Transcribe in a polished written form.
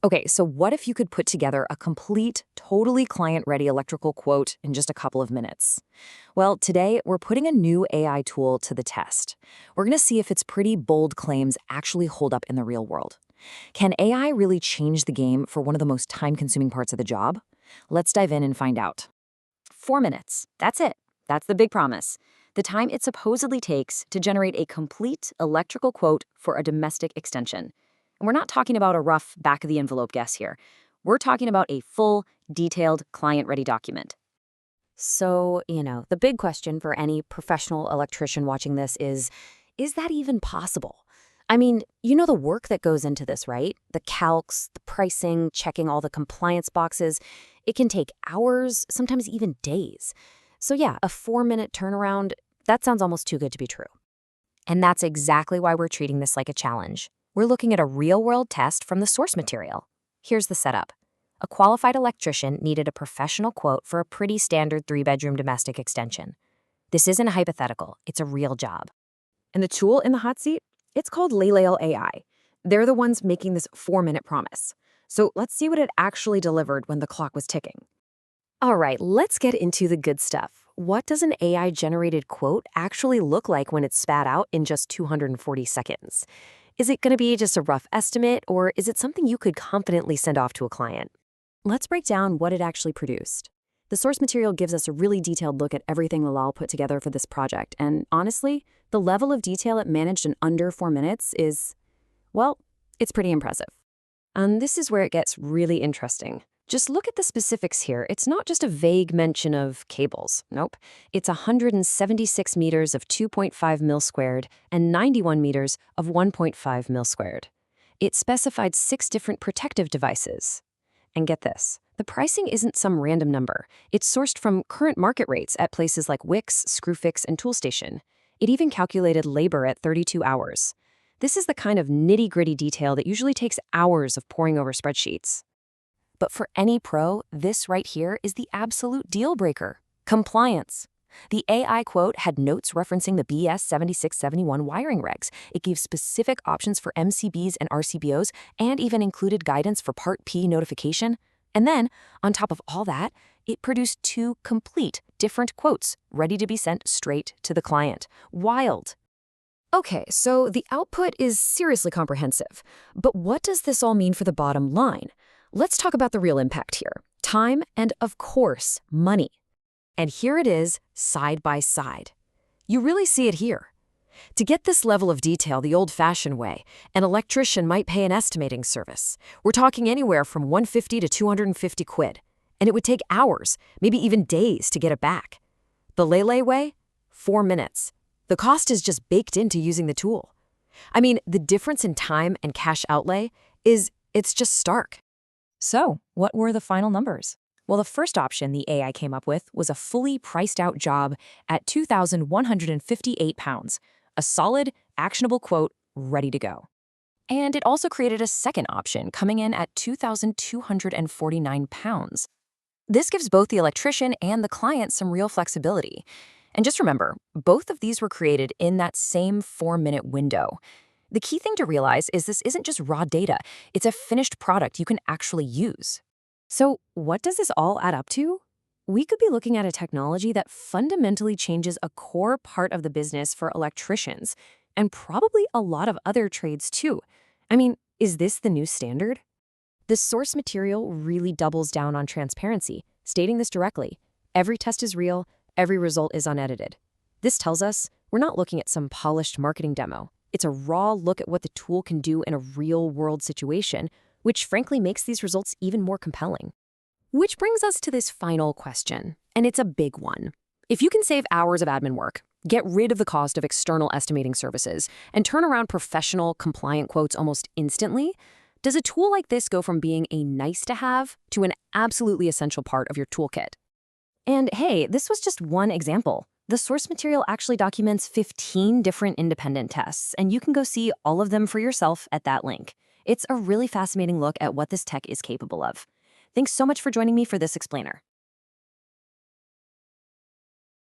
Okay, so what if you could put together a complete, totally client-ready electrical quote in just a couple of minutes? Well, today we're putting a new AI tool to the test. We're going to see if its pretty bold claims actually hold up in the real world. Can AI really change the game for one of the most time-consuming parts of the job? Let's dive in and find out. 4 minutes. That's it. That's the big promise. The time it supposedly takes to generate a complete electrical quote for a domestic extension. And we're not talking about a rough back of the envelope guess here. We're talking about a full, detailed, client ready document. So, the big question for any professional electrician watching this is that even possible? I mean, you know the work that goes into this, right? The calcs, the pricing, checking all the compliance boxes. It can take hours, sometimes even days. So yeah, a 4-minute turnaround, that sounds almost too good to be true. And that's exactly why we're treating this like a challenge. We're looking at a real-world test from the source material. Here's the setup. A qualified electrician needed a professional quote for a pretty standard 3-bedroom domestic extension. This isn't a hypothetical, it's a real job. And the tool in the hot seat? It's called LELAIL AI. They're the ones making this 4-minute promise. So let's see what it actually delivered when the clock was ticking. All right, let's get into the good stuff. What does an AI-generated quote actually look like when it's spat out in just 240 seconds? Is it going to be just a rough estimate, or is it something you could confidently send off to a client? Let's break down what it actually produced. The source material gives us a really detailed look at everything LELAIL put together for this project, and honestly, the level of detail it managed in under 4 minutes is, well, it's pretty impressive. And this is where it gets really interesting. Just look at the specifics here. It's not just a vague mention of cables. Nope. It's 176 meters of 2.5 mil squared and 91 meters of 1.5 mil squared. It specified 6 different protective devices. And get this, the pricing isn't some random number. It's sourced from current market rates at places like Wix, Screwfix, and Toolstation. It even calculated labor at 32 hours. This is the kind of nitty-gritty detail that usually takes hours of poring over spreadsheets. But for any pro, this right here is the absolute deal breaker: compliance. The AI quote had notes referencing the BS7671 wiring regs. It gave specific options for MCBs and RCBOs, and even included guidance for Part P notification. And then, on top of all that, it produced 2 complete different quotes, ready to be sent straight to the client. Wild. Okay, so the output is seriously comprehensive. But what does this all mean for the bottom line? Let's talk about the real impact here. Time and, of course, money. And here it is, side by side. You really see it here. To get this level of detail the old-fashioned way, an electrician might pay an estimating service. We're talking anywhere from 150 to 250 quid. And it would take hours, maybe even days, to get it back. The LELAIL way? 4 minutes. The cost is just baked into using the tool. I mean, the difference in time and cash outlay it's just stark. So, what were the final numbers? Well, the first option the AI came up with was a fully priced out job at £2,158, a solid, actionable quote ready to go. And it also created a second option coming in at £2,249. This gives both the electrician and the client some real flexibility. And just remember, both of these were created in that same 4-minute window. The key thing to realize is this isn't just raw data, it's a finished product you can actually use. So what does this all add up to? We could be looking at a technology that fundamentally changes a core part of the business for electricians, and probably a lot of other trades too. I mean, is this the new standard? The source material really doubles down on transparency, stating this directly. Every test is real, every result is unedited. This tells us we're not looking at some polished marketing demo. It's a raw look at what the tool can do in a real-world situation, which frankly makes these results even more compelling. Which brings us to this final question, and it's a big one. If you can save hours of admin work, get rid of the cost of external estimating services, and turn around professional, compliant quotes almost instantly, does a tool like this go from being a nice-to-have to an absolutely essential part of your toolkit? And hey, this was just one example. The source material actually documents 15 different independent tests, and you can go see all of them for yourself at that link. It's a really fascinating look at what this tech is capable of. Thanks so much for joining me for this explainer.